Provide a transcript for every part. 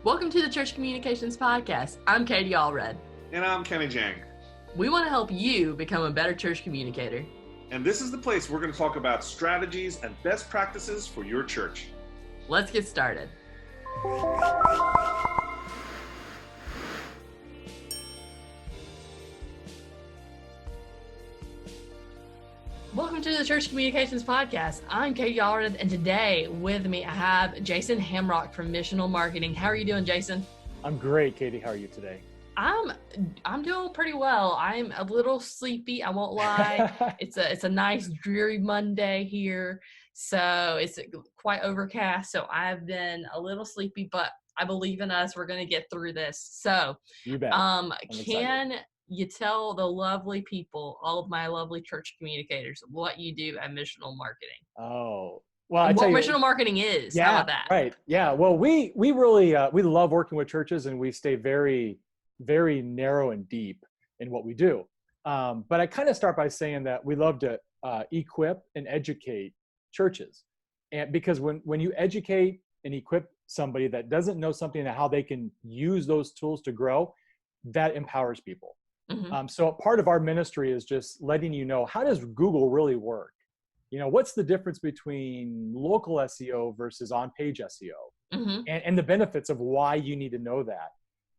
Welcome to the Church Communications Podcast. I'm Katie Allred. And I'm Kenny Jahng. We want to help you become a better church communicator. And this is the place we're going to talk about strategies and best practices for your church. Let's get started. Welcome to the Church Communications Podcast. I'm Katie Allred, and today with me I have Jason Hamrock from Missional Marketing. How are you doing, Jason? I'm great, Katie. How are you today? I'm doing pretty well. I'm a little sleepy, I won't lie. It's a nice dreary Monday here, so it's quite overcast. So I've been a little sleepy, but I believe in us. We're going to get through this. So, You bet. can you tell the lovely people, all of my lovely church communicators, what you do at Missional Marketing? Oh, well, I And tell what you, Missional Marketing is. yeah, How about that? right. Yeah. Well, we really we love working with churches, and we stay very, very narrow and deep in what we do. But I kind of start by saying that we love to equip and educate churches, and because when you educate and equip somebody that doesn't know something and how they can use those tools to grow, that empowers people. Mm-hmm. So part of our ministry is just letting you know, how does Google really work? You know, what's the difference between local SEO versus on-page SEO, Mm-hmm. and the benefits of why you need to know that.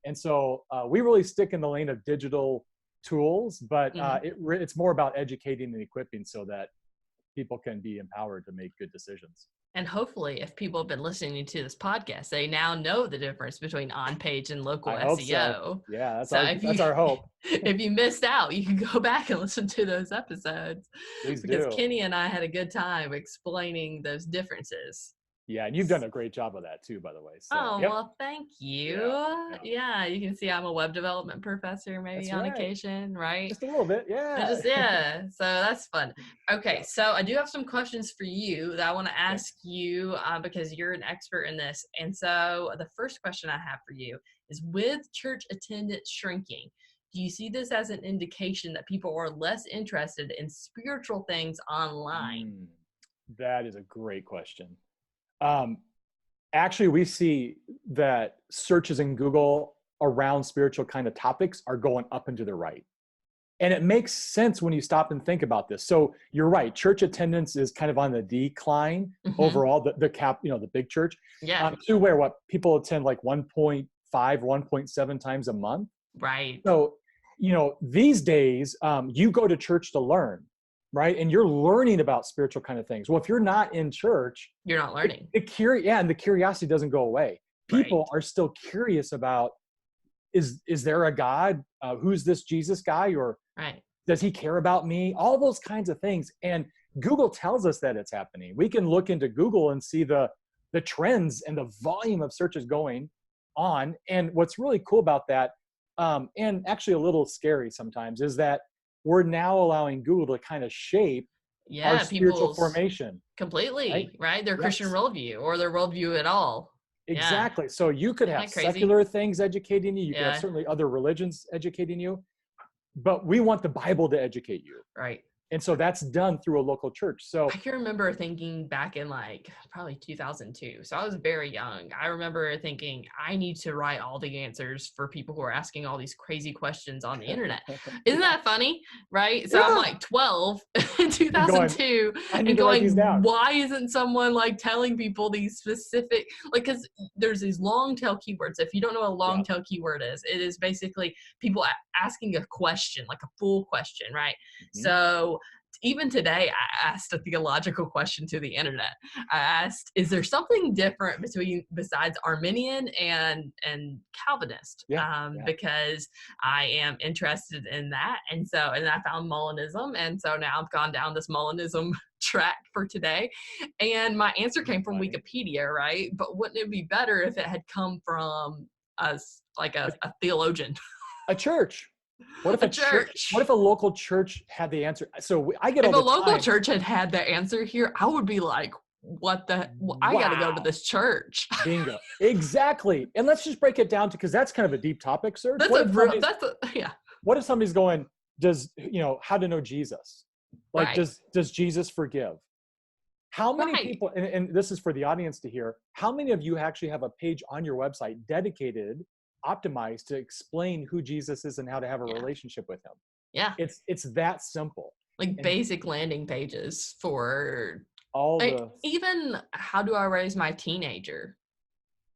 And so we really stick in the lane of digital tools, but it's more about educating and equipping so that people can be empowered to make good decisions. And hopefully, if people have been listening to this podcast, they now know the difference between on-page and local I hope SEO. so. Yeah, So that's our hope. If you missed out, you can go back and listen to those episodes. Please Because do. Kenny and I had a good time explaining those differences. Yeah, and you've done a great job of that too, by the way. So, yep. Well, thank you. Yeah. Yeah, you can see I'm a web development professor, maybe That's on right. occasion, right? Just a little bit. Yeah. So that's fun. Okay, so I do have some questions for you that I want to ask you because you're an expert in this. And so the first question I have for you is, with church attendance shrinking, do you see this as an indication that people are less interested in spiritual things online? That is a great question. Actually, we see that searches in Google around spiritual kind of topics are going up and to the right. And it makes sense when you stop and think about this. So you're right. Church attendance is kind of on the decline overall, the big church. Yeah. To where what people attend like 1.5, 1.7 times a month. Right. So, these days you go to church to learn, right? And you're learning about spiritual kind of things. Well, if you're not in church, you're not learning. And the curiosity doesn't go away. People are still curious about, is there a God? Who's this Jesus guy? Or does he care about me? All those kinds of things. And Google tells us that it's happening. We can look into Google and see the trends and the volume of searches going on. And what's really cool about that, and actually a little scary sometimes, is that we're now allowing Google to kind of shape our spiritual formation. Completely, right? Their Christian worldview or their worldview at all. Exactly. So you could have secular things educating you. You could have certainly other religions educating you. But we want the Bible to educate you. Right. And so that's done through a local church. So I can remember thinking back in probably 2002. So I was very young. I remember thinking, I need to write all the answers for people who are asking all these crazy questions on the internet. Isn't that funny? Right? So I'm like 12 in 2002 and going, why isn't someone telling people these specific, because there's these long tail keywords. If you don't know what a long tail keyword is, it is basically people asking a question, like a full question, right? So even today, I asked a theological question to the internet. I asked, is there something different besides Arminian and Calvinist? Because I am interested in that. And I found Molinism. And so now I've gone down this Molinism track for today. And my answer came from Wikipedia, right? But wouldn't it be better if it had come from a theologian? A church. What if a church? What if a local church had the answer? So I get all the time. If a local church had the answer here, I would be like, what the? I got to go to this church. Bingo. Exactly. And let's just break it down because that's kind of a deep topic, sir. What if somebody's going, how to know Jesus? Does Jesus forgive? How many people, and this is for the audience to hear, how many of you actually have a page on your website dedicated, optimized to explain who Jesus is and how to have a relationship with him? Yeah. It's that simple. Like And basic landing pages for all like, the, even how do I raise my teenager?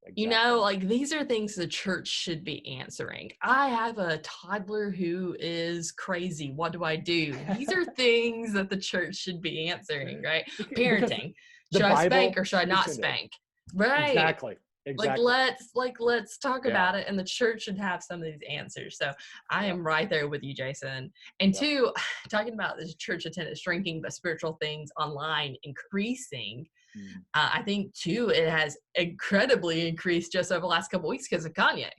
exactly. You know, like these are things the church should be answering. I have a toddler who is crazy. What do I do? These are things that the church should be answering, right? Because Parenting. the Should I Bible spank or should I not is in it. spank? Right. Exactly. Let's talk about it, and the church should have some of these answers. So I am right there with you, Jason. And two, talking about this church attendance shrinking, but spiritual things online increasing. I think too, it has incredibly increased just over the last couple of weeks because of Kanye.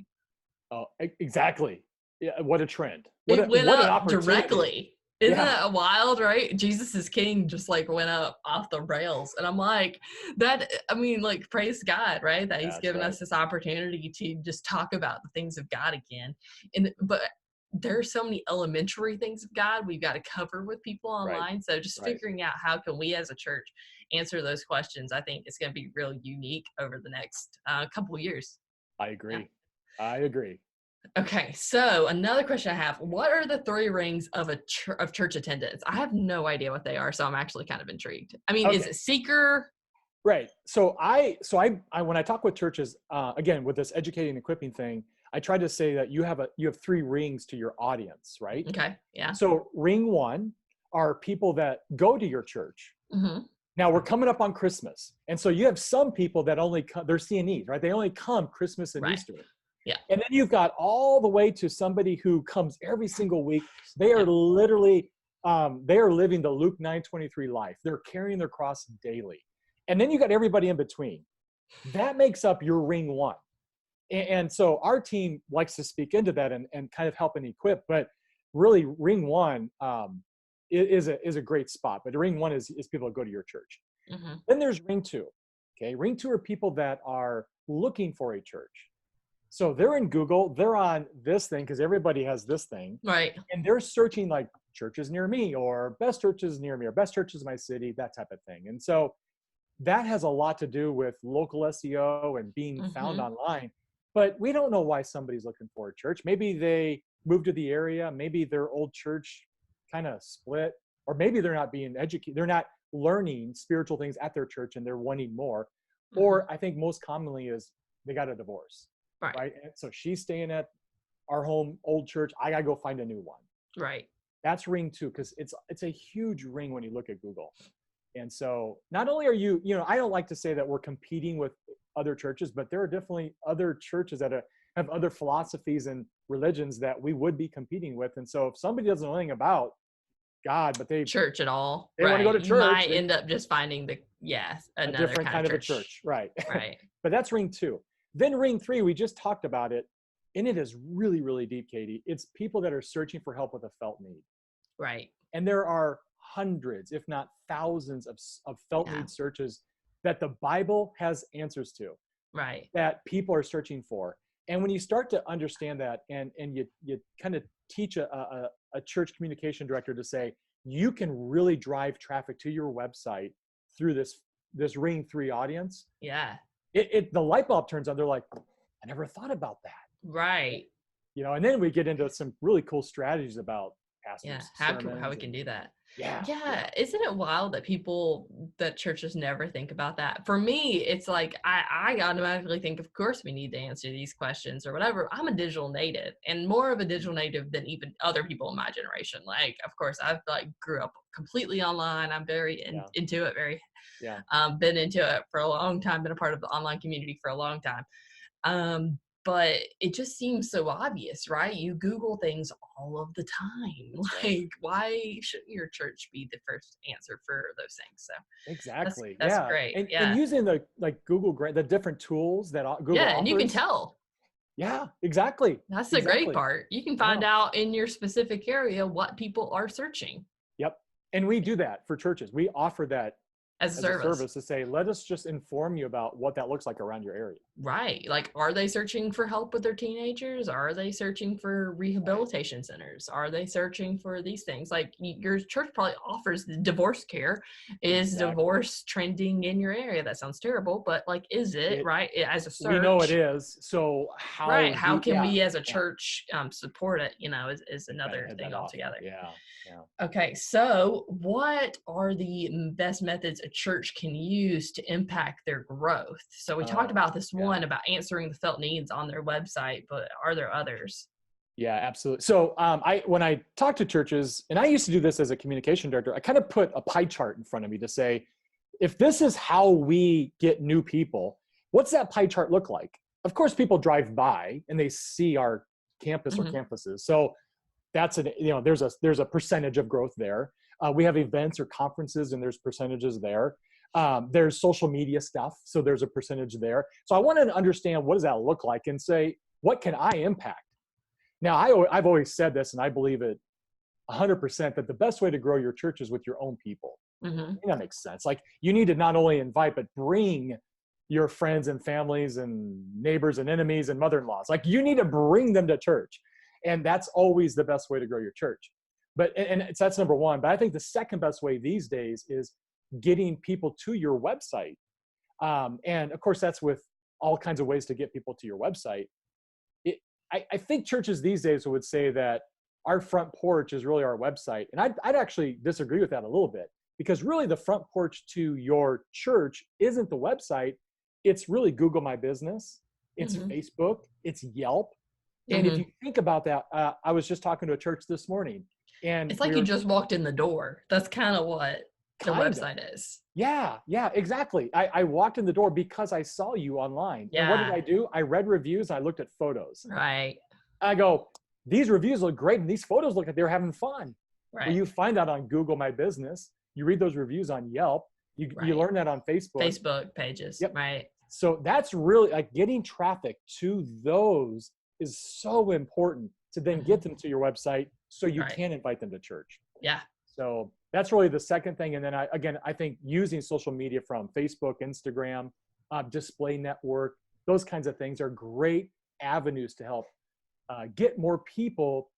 Oh, exactly. Yeah, what a trend. It went what an up opportunity. directly. Isn't that wild, right? Jesus is King just like went up off the rails. And I'm like, like, praise God, right? That he's given us this opportunity to just talk about the things of God again. But there are so many elementary things of God we've got to cover with people online. So just figuring out how can we as a church answer those questions, I think it's going to be really unique over the next couple of years. I agree. Yeah. I agree. Okay, so another question I have: what are the 3 rings of church attendance? I have no idea what they are, so I'm actually kind of intrigued. I mean, is it seeker? Right. So I when I talk with churches, again with this educating and equipping thing, I try to say that you have 3 rings to your audience, right? Okay. Yeah. So ring 1 are people that go to your church. Mm-hmm. Now we're coming up on Christmas, and so you have some people that only come, they're CNEs, right? They only come Christmas and Easter. Yeah. And then you've got all the way to somebody who comes every single week. They are literally, they are living the Luke 9:23 life. They're carrying their cross daily. And then you got everybody in between. That makes up your ring 1. And so our team likes to speak into that and kind of help and equip. But really, ring 1 is a great spot. But ring 1 is people that go to your church. Mm-hmm. Then there's ring 2. Okay, ring 2 are people that are looking for a church. So they're in Google, they're on this thing because everybody has this thing. Right. And they're searching like churches near me or best churches near me or best churches in my city, that type of thing. And so that has a lot to do with local SEO and being found online. But we don't know why somebody's looking for a church. Maybe they moved to the area. Maybe their old church kind of split. Or maybe they're not being educated. They're not learning spiritual things at their church and they're wanting more. Or I think most commonly is they got a divorce. Right. And so she's staying at our home old church. I got to go find a new one. Right. That's ring 2 because it's a huge ring when you look at Google. And so not only are you I don't like to say that we're competing with other churches, but there are definitely other churches that have other philosophies and religions that we would be competing with. And so if somebody doesn't know anything about God, but they church at all, they want to go to church, you might end up just finding a different kind of a church. Right. Right. But that's ring 2. Then ring 3, we just talked about it, and it is really, really deep, Katie. It's people that are searching for help with a felt need. Right. And there are hundreds, if not thousands of felt need searches that the Bible has answers to. Right. That people are searching for. And when you start to understand that and you kind of teach a church communication director to say, you can really drive traffic to your website through this ring 3 audience. Yeah. The light bulb turns on. They're like, I never thought about that. Right. And then we get into some really cool strategies about pastors. Yeah. How we can do that. Yeah. Isn't it wild that churches never think about that? For me, it's like I automatically think, of course we need to answer these questions or whatever. I'm a digital native and more of a digital native than even other people in my generation. Like, of course, I've grew up completely online. I'm very into it, been into it for a long time, been a part of the online community for a long time. But it just seems so obvious, right? You Google things all of the time. Like, why shouldn't your church be the first answer for those things? So exactly, that's great. And using the Google the different tools that Google offers. And you can tell. Yeah, exactly. That's the great part. You can find out in your specific area what people are searching. Yep, and we do that for churches. We offer that as a service to say, let us just inform you about what that looks like around your area. Right. Like, are they searching for help with their teenagers? Are they searching for rehabilitation centers? Are they searching for these things? Like, your church probably offers divorce care. Is Exactly. divorce trending in your area? That sounds terrible, but like, is it, right? As a We know it search, is. So right? how How can we as a yeah, church support it? Is gotta another head thing that off. altogether. Yeah. Yeah. Okay, so what are the best methods a church can use to impact their growth? So we talked Oh, about this yeah. one about answering the felt needs on their website, but are there others? Yeah, absolutely. So when I talk to churches, and I used to do this as a communication director, I kind of put a pie chart in front of me to say, if this is how we get new people, what's that pie chart look like? Of course, people drive by and they see our campus or Hmm. campuses. So that's there's a percentage of growth there. We have events or conferences, and there's percentages there. There's social media stuff, so there's a percentage there. So I wanted to understand, what does that look like, and say, what can I impact? Now, I've always said this, and I believe it 100%, that the best way to grow your church is with your own people. Hmm. I think that makes sense. Like, you need to not only invite, but bring your friends and families and neighbors and enemies and mother-in-laws. Like, you need to bring them to church. And that's always the best way to grow your church. That's number one. But I think the second best way these days is getting people to your website. And of course, that's with all kinds of ways to get people to your website. I think churches these days would say that our front porch is really our website. And I'd actually disagree with that a little bit, because really the front porch to your church isn't the website. It's really Google My Business. It's Hmm. Facebook. It's Yelp. And if Hmm. you think about that, I was just talking to a church this morning, and It's like you just walked in the door. That's kind of what the kind of, website is. yeah, exactly. I walked in the door because I saw you online. And what did Yeah, I do? I read reviews. I looked at photos. right, I go, these reviews look great, and these photos look like they're having fun. Well, right, you find that on Google My Business. You read those reviews on Yelp. You right. learn that on Facebook. Facebook pages, Yep. right? So that's really, like, getting traffic to those is so important to then Hmm. get them to your website so you Right. can invite them to church. Yeah. So that's really the second thing. And then I think using social media from Facebook, Instagram, display network, those kinds of things are great avenues to help get more people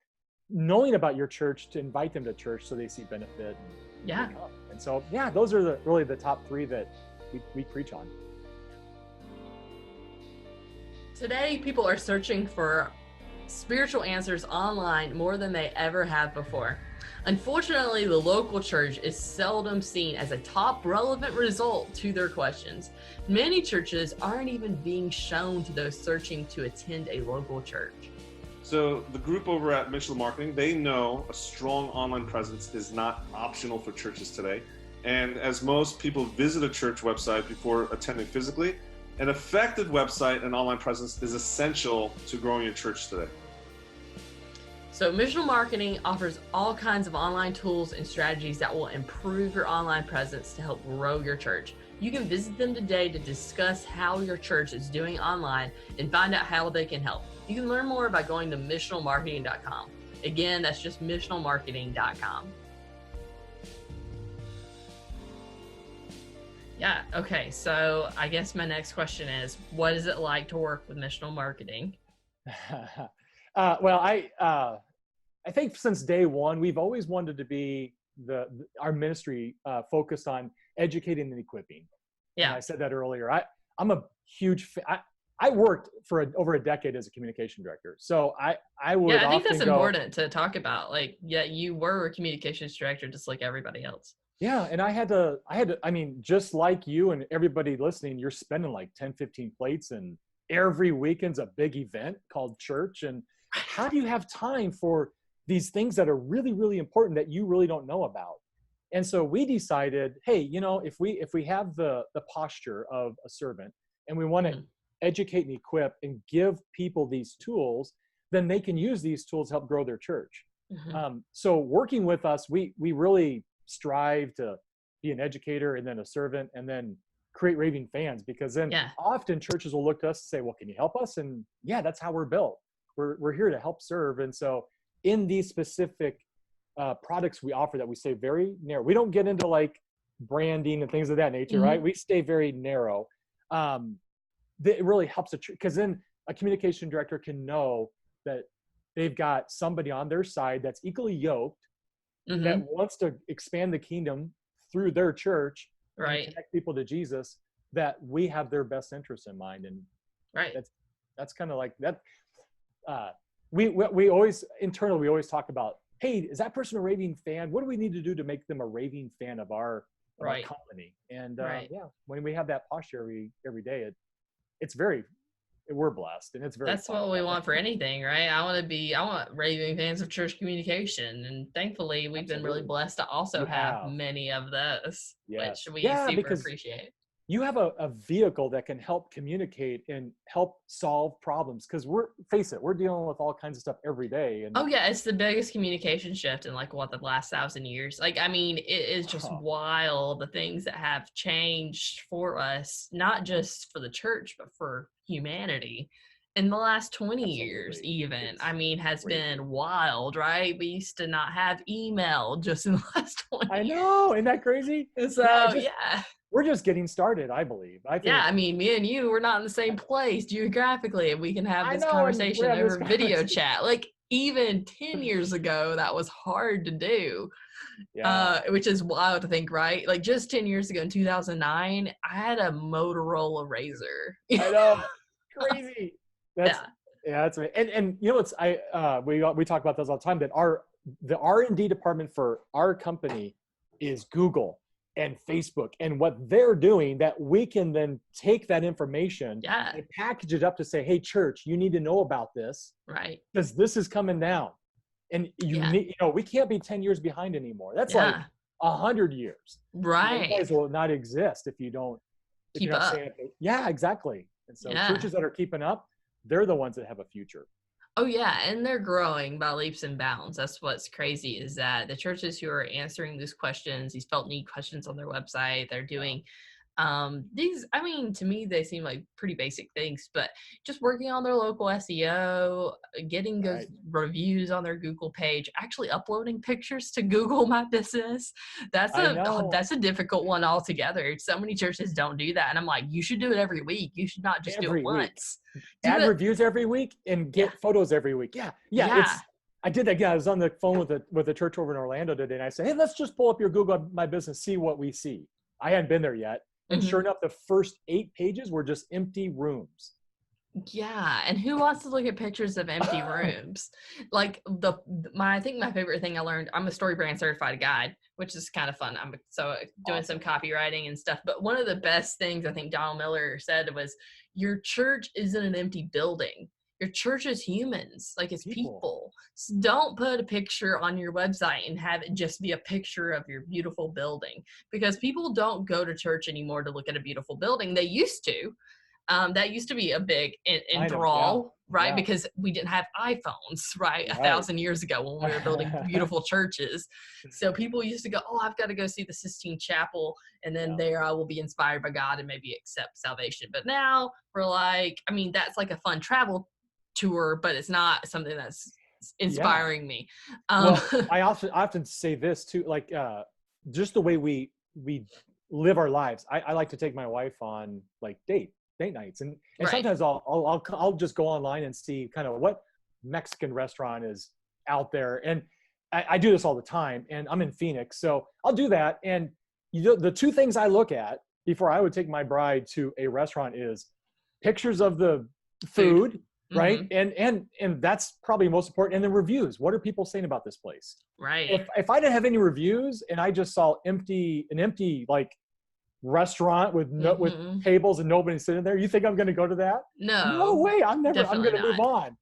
knowing about your church, to invite them to church so they see benefit. Yeah. And so, yeah, those are really the top three that we preach on. Today, people are searching for spiritual answers online more than they ever have before. Unfortunately, the local church is seldom seen as a top relevant result to their questions. Many churches aren't even being shown to those searching to attend a local church. So the group over at Missional Marketing, they know a strong online presence is not optional for churches today. And as most people visit a church website before attending physically, an effective website and online presence is essential to growing your church today. So Missional Marketing offers all kinds of online tools and strategies that will improve your online presence to help grow your church. You can visit them today to discuss how your church is doing online and find out how they can help. You can learn more by going to missionalmarketing.com. Again, that's just missionalmarketing.com. Yeah, okay. So I guess my next question is, what is it like to work with Missional Marketing? Well, I think since day one, we've always wanted to be our ministry focused on educating and equipping. Yeah. And I said that earlier. I'm a huge I worked for over a decade as a communication director. So I would I think often that's go, important to talk about. Like, yeah, you were a communications director just like everybody else. yeah, and I had to, I mean, just like you and everybody listening, you're spending like 10, 15 plates, and every weekend's a big event called church. And how do you have time for these things that are really, really important that you really don't know about? And so we decided, hey, if we have the posture of a servant, and we want to educate and equip and give people these tools, then they can use these tools to help grow their church. So working with us, we really strive to be an educator and then a servant and then create raving fans, because then often churches will look to us and say, well, can you help us? And yeah, that's how we're built. We're here to help serve. And so in these specific products we offer, that we stay very narrow. We don't get into like branding and things of that nature, right? We stay very narrow. it really helps because then a communication director can know that they've got somebody on their side that's equally yoked, that wants to expand the kingdom through their church and connect people to Jesus, that we have their best interests in mind. And that's kind of like that. We always internally, we always talk about, hey, is that person a raving fan? What do we need to do to make them a raving fan of our company? And when we have that posture every day, we're blessed, and it's very that's what we want for anything, right? I want raving fans of church communication, and thankfully we've been really blessed to also have many of those, which we super appreciate. You have a vehicle that can help communicate and help solve problems, because we're dealing with all kinds of stuff every day. And it's the biggest communication shift in the last 1,000 years. It is just wild, the things that have changed for us, not just for the church, but for humanity in the last 20 years even. Has been wild, right? We used to not have email just in the last 20 years. I know, isn't that crazy? So we're just getting started, I believe. I think, me and you, we're not in the same place geographically, and we can have this conversation over video chat. Even 10 years ago, that was hard to do, which is wild to think, right? Just 10 years ago in 2009, I had a Motorola Razor. I know, crazy. That's amazing. And we talk about this all the time, that the R&D department for our company is Google and Facebook, and what they're doing, that we can then take that information and package it up to say, hey, church, you need to know about this, right? Because this is coming down, and we can't be 10 years behind anymore. That's like 100 years, right? You guys will not exist if you don't keep up. Yeah, exactly. And so churches that are keeping up, they're the ones that have a future. Oh yeah, and they're growing by leaps and bounds. That's what's crazy, is that the churches who are answering these questions, these felt need questions on their website, they're doing these, to me, they seem like pretty basic things, but just working on their local SEO, getting those reviews on their Google page, actually uploading pictures to Google My Business. That's a difficult one altogether. So many churches don't do that. And I'm like, you should do it every week. You should not just do it once. Add reviews every week and get photos every week. I did that. I was on the phone with a church over in Orlando today, and I said, hey, let's just pull up your Google My Business, see what we see. I hadn't been there yet. And sure enough, the first 8 pages were just empty rooms. Yeah, and who wants to look at pictures of empty rooms? I think my favorite thing I learned, I'm a story brand certified guide, which is kind of fun. I'm doing some copywriting and stuff. But one of the best things I think Donald Miller said was, your church isn't an empty building. Your church is humans, it's people. So don't put a picture on your website and have it just be a picture of your beautiful building, because people don't go to church anymore to look at a beautiful building. They used to. That used to be a big enthrall, right? Yeah. Because we didn't have iPhones, right? 1,000 years ago when we were building beautiful churches. So people used to go, oh, I've got to go see the Sistine Chapel, and then there I will be inspired by God and maybe accept salvation. But now we're that's like a fun travel tour, but it's not something that's inspiring me. I often say this too, just the way we live our lives. I like to take my wife on date nights, and sometimes I'll just go online and see kind of what Mexican restaurant is out there, and I do this all the time, and I'm in Phoenix, so I'll do that. And the 2 things I look at before I would take my bride to a restaurant is pictures of the food. Right. And that's probably most important. And the reviews. What are people saying about this place? Right. If I didn't have any reviews and I just saw an empty restaurant with with tables and nobody sitting there, you think I'm going to go to that? No way. I'm going to move on.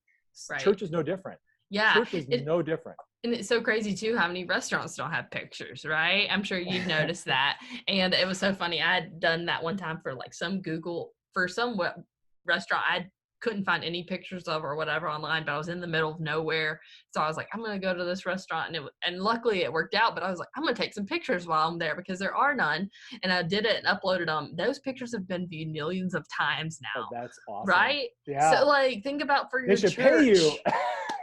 Right. Church is no different. Yeah. Church is no different. And it's so crazy too how many restaurants don't have pictures, right? I'm sure you've noticed that. And it was so funny. I had done that one time for some restaurant. I couldn't find any pictures of or whatever online, but I was in the middle of nowhere. So I was like, I'm going to go to this restaurant. And luckily it worked out, but I was like, I'm going to take some pictures while I'm there, because there are none. And I did it and uploaded them. Those pictures have been viewed millions of times now. Oh, that's awesome. Right? Yeah. So think about for your church. They should pay you.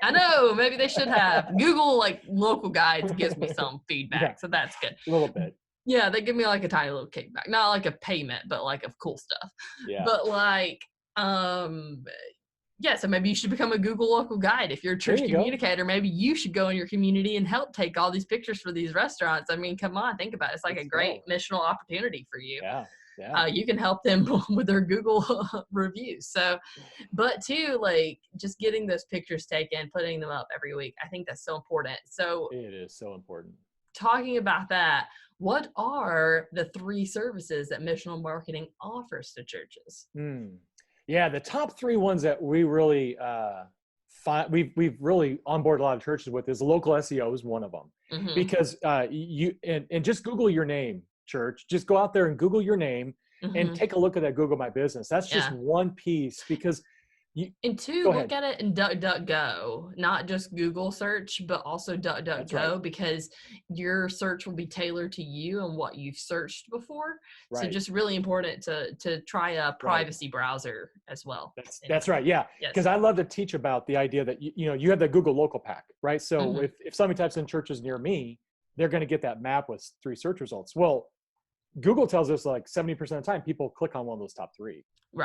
I know, maybe they should have. Google local guides gives me some feedback. So that's good. A little bit. Yeah. They give me a tiny little kickback, not like a payment, but of cool stuff. Yeah. But Yeah, so maybe you should become a Google local guide. If you're a church communicator, maybe you should go in your community and help take all these pictures for these restaurants. I mean, come on, think about it. It's like a great missional opportunity for you. Yeah. You can help them with their Google reviews. So, but too, like just getting those pictures taken, putting them up every week. I think that's so important. So it is so important. Talking about that, what are the 3 services that missional marketing offers to churches? Yeah, the top 3 ones that we really we've really onboarded a lot of churches with is local SEO is one of them. Because you and just Google your name, church. Just go out there and Google your name and take a look at that Google My Business. That's just one piece, because and 2, look at it in DuckDuckGo, not just Google search, but also DuckDuckGo, because your search will be tailored to you and what you've searched before. So just really important to try a privacy browser as well. That's right. Yeah. Because I love to teach about the idea that, you have the Google local pack, right? So if somebody types in churches near me, they're going to get that map with 3 search results. Well, Google tells us like 70% of the time people click on one of those top 3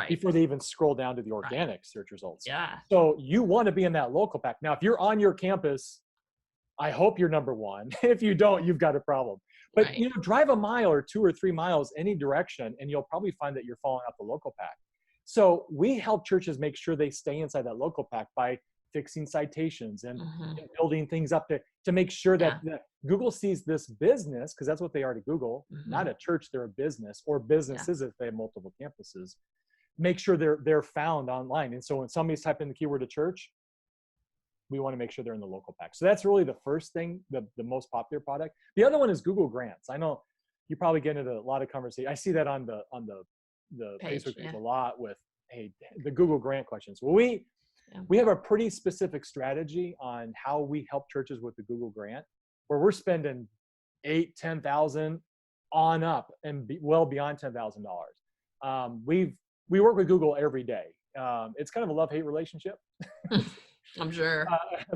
before they even scroll down to the organic search results. So you want to be in that local pack. Now, if you're on your campus, I hope you're number 1. If you don't, you've got a problem. But drive a mile or 2 or 3 miles any direction, and you'll probably find that you're falling off the local pack. So we help churches make sure they stay inside that local pack by fixing citations and building things up to make sure that Google sees this business, because that's what they are to Google, not a church, they're a business, or businesses if they have multiple campuses. Make sure they're found online. And so when somebody's typing the keyword to church, we want to make sure they're in the local pack. So that's really the first thing, the most popular product. The other one is Google Grants. I know you probably get into a lot of conversation. I see that on the page, Facebook page a lot with, hey, the Google Grant questions. Well, we have a pretty specific strategy on how we help churches with the Google Grant, where we're spending $8,000-$10,000 on up and well beyond $10,000. We work with Google every day. It's kind of a love-hate relationship. I'm sure.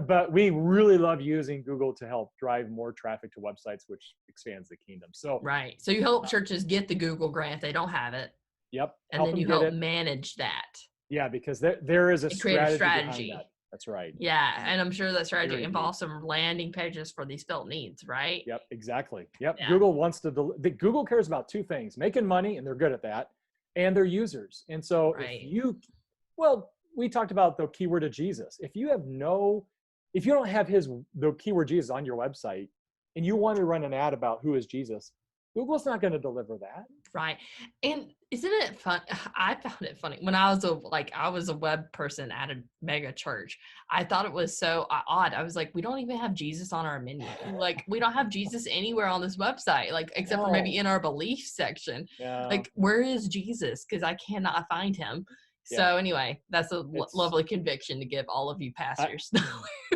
But we really love using Google to help drive more traffic to websites, which expands the kingdom. So So you help churches get the Google Grant. They don't have it. Yep. And then you help manage that. Yeah, because there is a strategy behind that. That's right. Yeah, and I'm sure that strategy involves some landing pages for these felt needs, right? Yep, exactly. Yep. Yeah. Google wants to Google cares about 2 things: making money, and they're good at that, and their users. And so we talked about the keyword of Jesus. If you don't have the keyword Jesus on your website, and you want to run an ad about who is Jesus, Google's not going to deliver that. Right. And isn't it fun? I found it funny when I was a web person at a mega church. I thought it was so odd. I was like, we don't even have Jesus on our menu. Like, we don't have Jesus anywhere on this website, like, except for maybe in our belief section. Like, where is Jesus? Because I cannot find him. So anyway, that's a lovely conviction to give all of you pastors.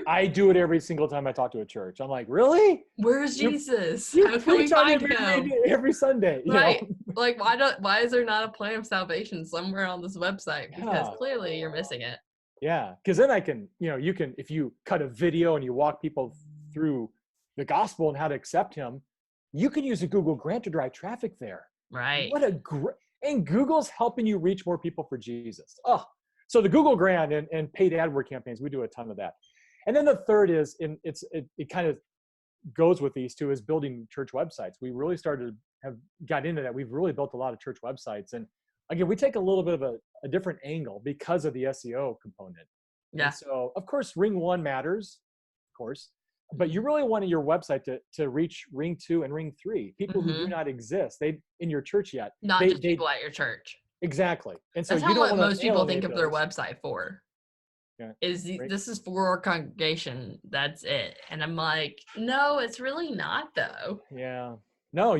I do it every single time I talk to a church. I'm like, really? Where's Jesus? How can we find him? Every Sunday. Right. Like, why is there not a plan of salvation somewhere on this website? Because clearly you're missing it. Yeah. Because then you can, if you cut a video and you walk people through the gospel and how to accept him, you can use a Google Grant to drive traffic there. Right. And Google's helping you reach more people for Jesus. So the Google Grant and paid AdWords campaigns, we do a ton of that. And then the third is, it kind of goes with these 2, is building church websites. We really got into that. We've really built a lot of church websites. And again, we take a little bit of a different angle because of the SEO component. Yeah. And so of course, ring 1 matters, of course. But you really wanted your website to reach ring 2 and ring 3, people who do not exist in your church yet. Not just people at your church. Exactly. And so that's what most people think of their website for. Yeah. This is for our congregation. That's it. And I'm like, no, it's really not, though. Yeah. No,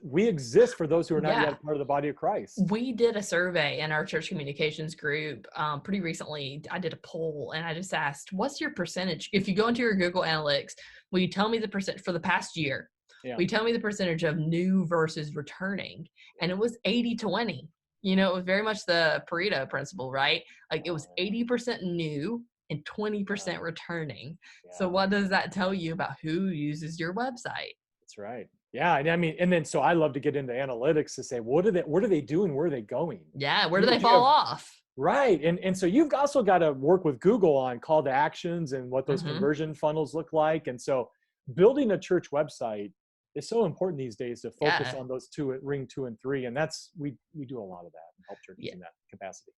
we exist for those who are not yet part of the body of Christ. We did a survey in our church communications group pretty recently. I did a poll and I just asked, what's your percentage? If you go into your Google Analytics, will you tell me the percent for the past year? Yeah. Will you tell me the percentage of new versus returning? And it was 80-20. It was very much the Pareto principle, right? Like, it was 80% new and 20% returning. Yeah. So what does that tell you about who uses your website? That's right. Yeah, and then so I love to get into analytics to say, what are they doing? Where are they going? Yeah, where do they fall off? Right. And so you've also got to work with Google on call to actions and what those Mm-hmm. conversion funnels look like. And so building a church website is so important these days to focus on those ring 2 and 3. And that's, we do a lot of that and help churches in that capacity.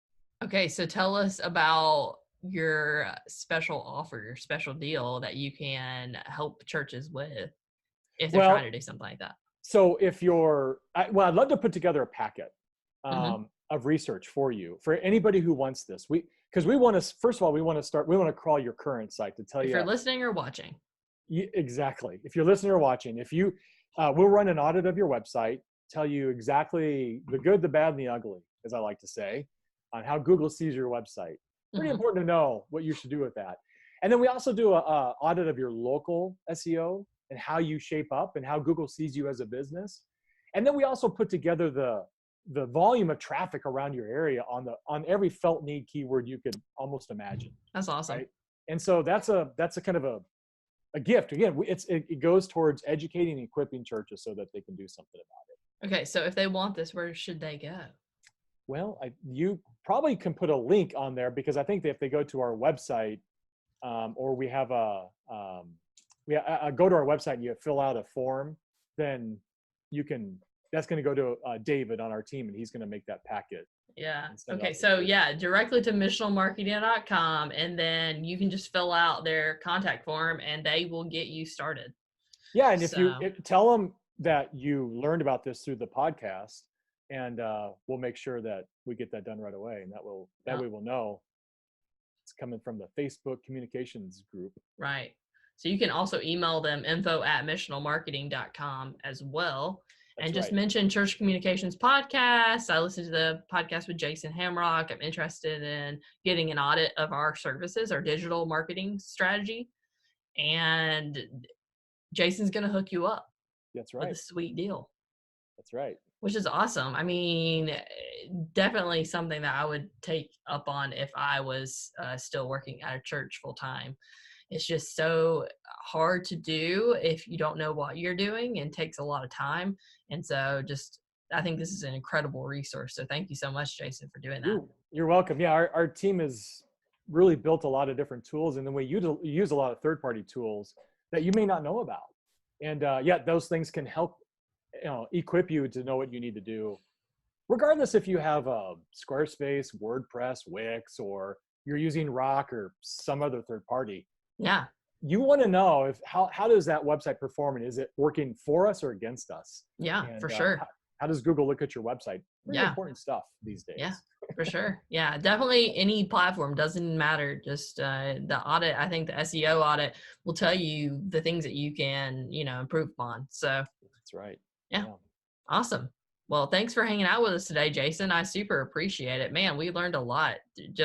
Okay. So tell us about your special offer, your special deal that you can help churches with if they're trying to do something like that. So if I'd love to put together a packet of research for you, for anybody who wants this. Because we want to, first of all, we want to crawl your current site to tell you. If you're listening or watching. Exactly. If you're listening or watching, we'll run an audit of your website, tell you exactly the good, the bad, and the ugly, as I like to say, on how Google sees your website. Pretty important to know what you should do with that. And then we also do a audit of your local SEO and how you shape up and how Google sees you as a business. And then we also put together the volume of traffic around your area on every felt need keyword you could almost imagine. That's awesome. Right? And so that's a kind of a gift. Again, it goes towards educating and equipping churches so that they can do something about it. Okay, so if they want this, where should they go? Well, you probably can put a link on there, because I think that if they go to our website, or we have go to our website and you fill out a form, then that's going to go to David on our team, and he's going to make that packet. Yeah. Okay. So directly to missionalmarketing.com, and then you can just fill out their contact form and they will get you started. Yeah. And if you tell them that you learned about this through the podcast, and we'll make sure that we get that done right away. And that way we'll know it's coming from the Facebook communications group. Right. So you can also email them info@missionalmarketing.com as well. And just mention Church Communications Podcast. I listened to the podcast with Jason Hamrock. I'm interested in getting an audit of our services, our digital marketing strategy. And Jason's going to hook you up. That's right. With a sweet deal. That's right. Which is awesome. I mean, definitely something that I would take up on if I was still working at a church full time. It's just so hard to do if you don't know what you're doing, and takes a lot of time. And so I think this is an incredible resource. So thank you so much, Jason, for doing that. You're welcome. Yeah, our team has really built a lot of different tools, and then we use a lot of third-party tools that you may not know about. And those things can help equip you to know what you need to do, regardless if you have a Squarespace, WordPress, Wix, or you're using Rock or some other third party. Yeah. You want to know how does that website perform, and is it working for us or against us? Yeah, and, for sure. How does Google look at your website? Pretty important stuff these days. Yeah, for sure. Yeah, definitely any platform, doesn't matter. Just the audit, I think the SEO audit will tell you the things that you can, improve upon. So that's right. Yeah. Awesome. Well, thanks for hanging out with us today, Jason. I super appreciate it. Man, we learned a lot.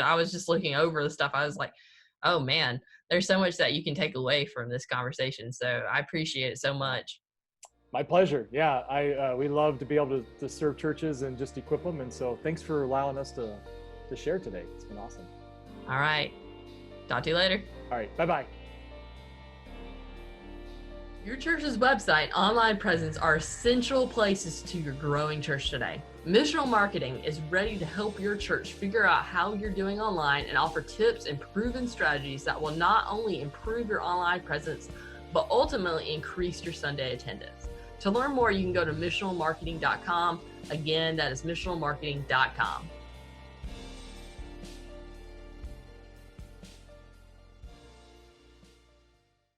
I was just looking over the stuff. I was like, oh man, there's so much that you can take away from this conversation. So I appreciate it so much. My pleasure. Yeah, we love to be able to serve churches and just equip them. And so thanks for allowing us to share today. It's been awesome. All right. Talk to you later. All right. Bye-bye. Your church's website, online presence are essential places to your growing church today. Missional Marketing is ready to help your church figure out how you're doing online and offer tips and proven strategies that will not only improve your online presence, but ultimately increase your Sunday attendance. To learn more, you can go to missionalmarketing.com. Again, that is missionalmarketing.com.